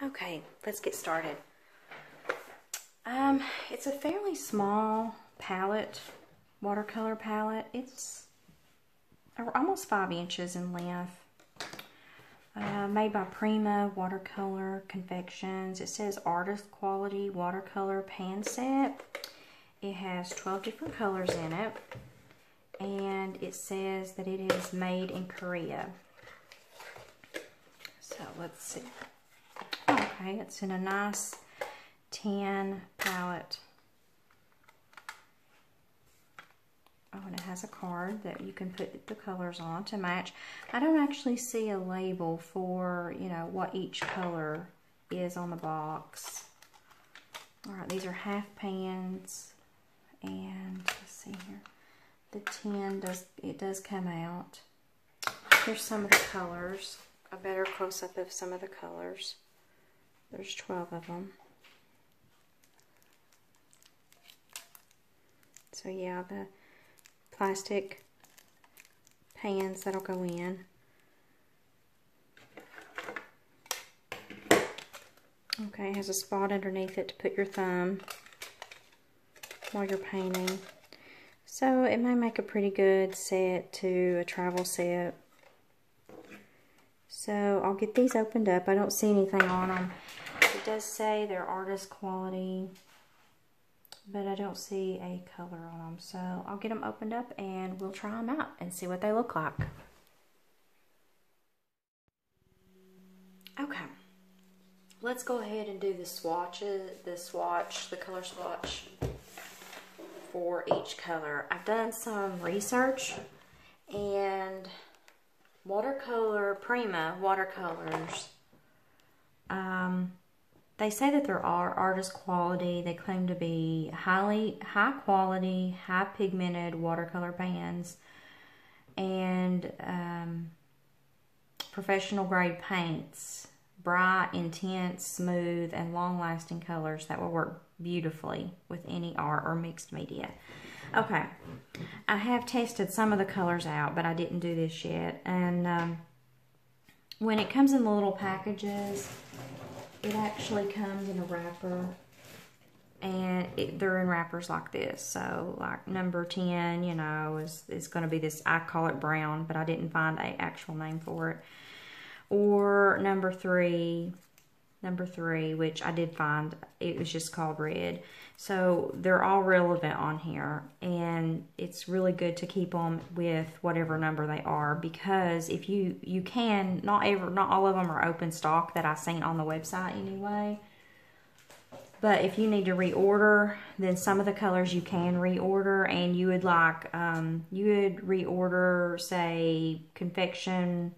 Okay, let's get started. It's a fairly small palette, watercolor palette. It's almost 5 inches in length. Made by Prima Watercolor Confections. It says artist quality watercolor pan set. It has 12 different colors in it. And it says that it is made in Korea. So let's see. Okay, it's in a nice tan palette. Oh, and it has a card that you can put the colors on to match. I don't actually see a label for, you know, what each color is on the box. All right, these are half pans, and let's see here. The tin does come out. Here's some of the colors. A better close-up of some of the colors. There's 12 of them. So yeah, the plastic pans that'll go in. Okay, it has a spot underneath it to put your thumb while you're painting. So it may make a pretty good set to a travel set. So I'll get these opened up. I don't see anything on them. It does say they're artist quality, but I don't see a color on them. So I'll get them opened up and we'll try them out and see what they look like. Okay, let's go ahead and do the color swatch for each color. I've done some research, and Prima Watercolors, they say that there are artist quality. They claim to be high quality, high pigmented watercolor pans, and professional grade paints, bright, intense, smooth, and long lasting colors that will work beautifully with any art or mixed media. Okay, I have tested some of the colors out, but I didn't do this yet. And when it comes in the little packages, it actually comes in a wrapper, and they're in wrappers like this. So like number 10, you know, is going to be this, I call it brown, but I didn't find an actual name for it. Or number three, which I did find, it was just called red. So they're all relevant on here, and it's really good to keep them with whatever number they are, because if you can, not all of them are open stock that I've seen on the website anyway. But if you need to reorder, then some of the colors you can reorder, and you would like, you would reorder, say, Confection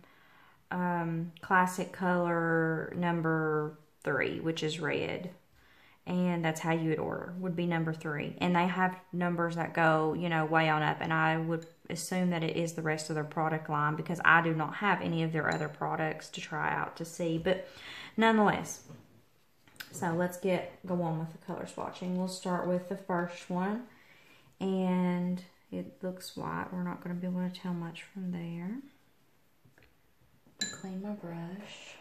classic color number 3, which is red, and that's how you would order, would be number 3. And they have numbers that go, you know, way on up, and I would assume that it is the rest of their product line, because I do not have any of their other products to try out to see, but nonetheless. So let's go on with the color swatching. We'll start with the first one, and it looks white. We're not going to be able to tell much from there. Clean my brush.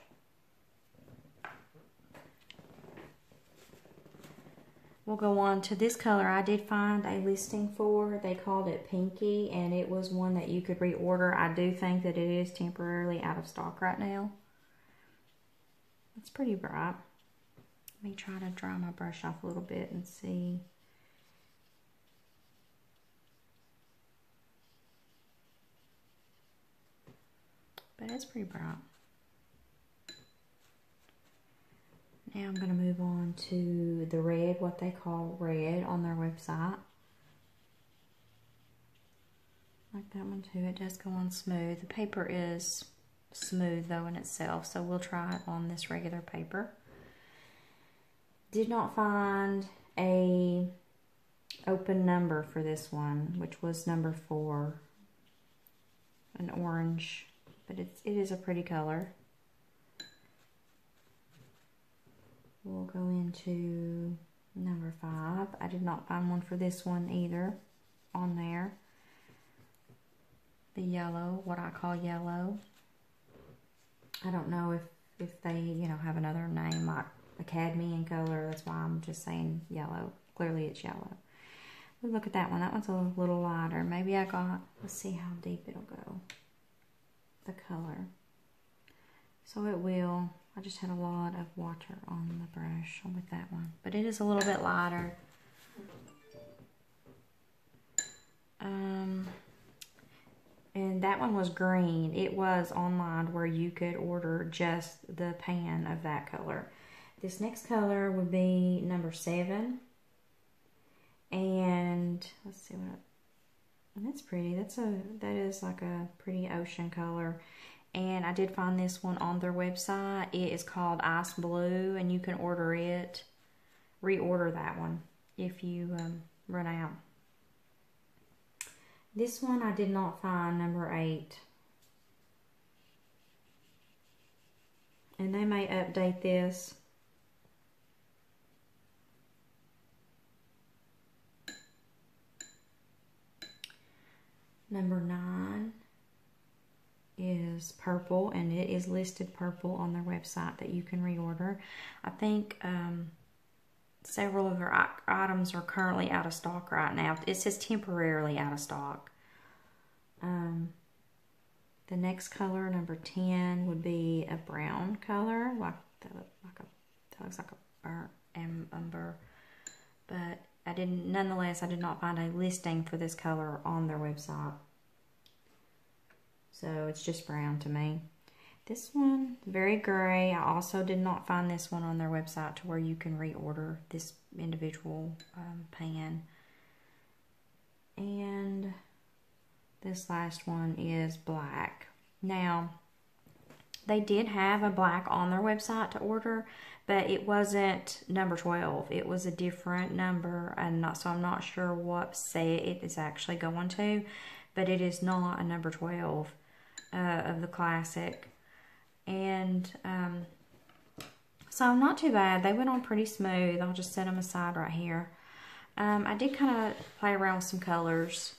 We'll go on to this color. I did find a listing for. They called it Pinky, and it was one that you could reorder. I do think that it is temporarily out of stock right now. It's pretty bright. Let me try to dry my brush off a little bit and see. But it's pretty bright. Now I'm going to move on to the red, what they call red on their website. Like that one too. It does go on smooth. The paper is smooth though in itself, so we'll try it on this regular paper. Did not find a open number for this one, which was number 4. An orange. But it is a pretty color. We'll go into number 5. I did not find one for this one either on there. The yellow, what I call yellow. I don't know if if they, you know, have another name like a cadmium color. That's why I'm just saying yellow. Clearly it's yellow. But look at that one. That one's a little lighter. Maybe I got, let's see how deep it'll go. The color. So it will. I just had a lot of water on the brush with that one. But it is a little bit lighter. And that one was green. It was online where you could order just the pan of that color. This next color would be number 7. And let's see what, and that's pretty. That is like a pretty ocean color. And I did find this one on their website. It is called Ice Blue, and you can order it, reorder that one if you run out. This one I did not find, number 8. And they may update this. Number 9 is purple, and it is listed purple on their website that you can reorder. I think several of their items are currently out of stock right now. It says temporarily out of stock. The next color, number 10, would be a brown color, that looks like a burnt umber. But nonetheless, I did not find a listing for this color on their website. So it's just brown to me. This one, very gray. I also did not find this one on their website to where you can reorder this individual pan. And this last one is black. Now, they did have a black on their website to order, but it wasn't number 12. It was a different number, and so I'm not sure what set it is actually going to, but it is not a number 12 of the classic. And so not too bad. They went on pretty smooth. I'll just set them aside right here. I did kind of play around with some colors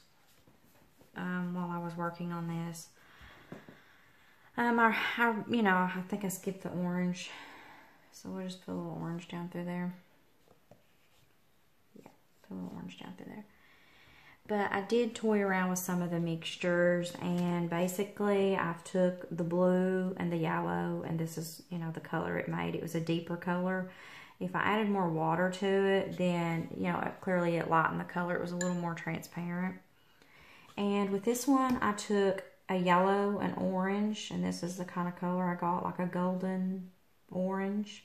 while I was working on this. I think I skipped the orange, so we'll just put a little orange down through there. Yeah, put a little orange down through there. But I did toy around with some of the mixtures, and basically I took the blue and the yellow, and this is, the color it made. It was a deeper color. If I added more water to it, then, clearly it lightened the color. It was a little more transparent. And with this one, I took a yellow and orange, and this is the kind of color I got, like a golden orange.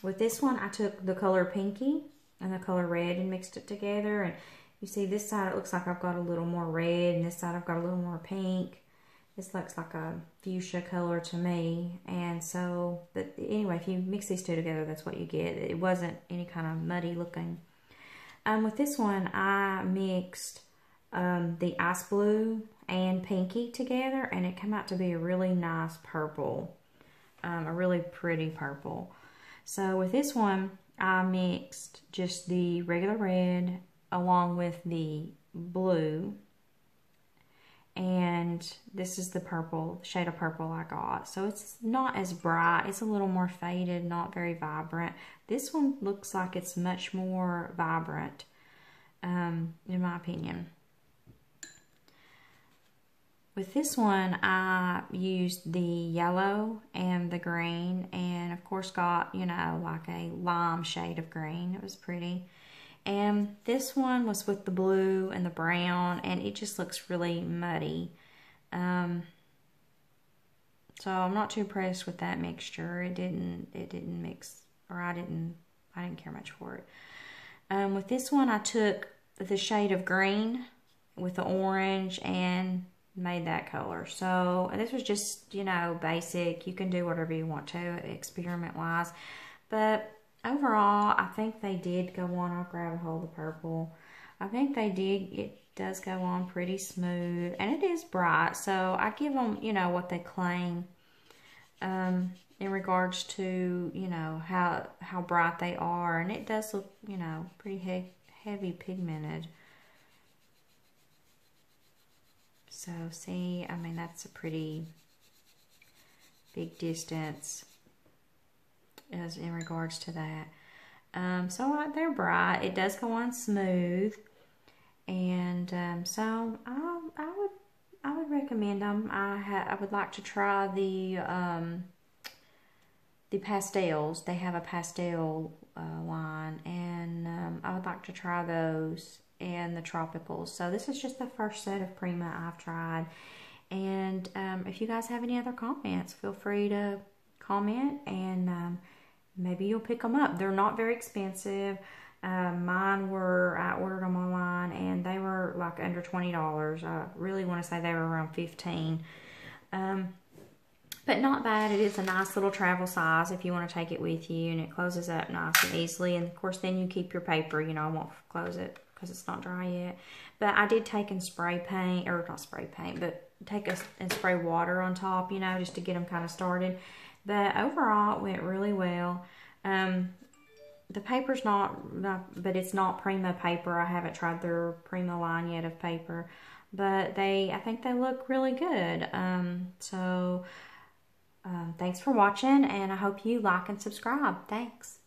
With this one, I took the color pinky and the color red and mixed it together. And you see this side, it looks like I've got a little more red, and this side I've got a little more pink. This looks like a fuchsia color to me. And so, but anyway, if you mix these two together, that's what you get. It wasn't any kind of muddy looking. With this one, I mixed the ice blue and pinky together, and it came out to be a really nice purple, a really pretty purple. So with this one, I mixed just the regular red along with the blue, and this is the purple, shade of purple I got. So it's not as bright, it's a little more faded, not very vibrant. This one looks like it's much more vibrant, in my opinion. With this one, I used the yellow and the green, and of course got, like a lime shade of green. It was pretty. And this one was with the blue and the brown, and it just looks really muddy. So I'm not too impressed with that mixture. It didn't mix, or I didn't care much for it. With this one, I took the shade of green with the orange and made that color. So this was just, basic. You can do whatever you want to, experiment wise. But overall, I think they did go on. I'll grab a hold of purple. I think they did. It does go on pretty smooth, and it is bright. So I give them, what they claim in regards to, how bright they are. And it does look, pretty heavy pigmented. So see, I mean, that's a pretty big distance as in regards to that. So they're bright. It does go on smooth, and so I would recommend them. I would like to try the pastels. They have a pastel line, and I would like to try those and the tropicals. So this is just the first set of Prima I've tried. And if you guys have any other comments, feel free to comment, and maybe you'll pick them up. They're not very expensive. Mine were, I ordered them online, and they were like under $20. I really want to say they were around $15. But not bad. It is a nice little travel size if you want to take it with you, and it closes up nice and easily. And of course, then you keep your paper. You know, I won't close it because it's not dry yet. But I did take and spray paint, or not spray paint, but take and spray water on top, you know, just to get them kind of started. But overall, it went really well. The paper's not, but it's not Prima paper. I haven't tried their Prima line yet of paper, but I think they look really good. Thanks for watching, and I hope you like and subscribe. Thanks.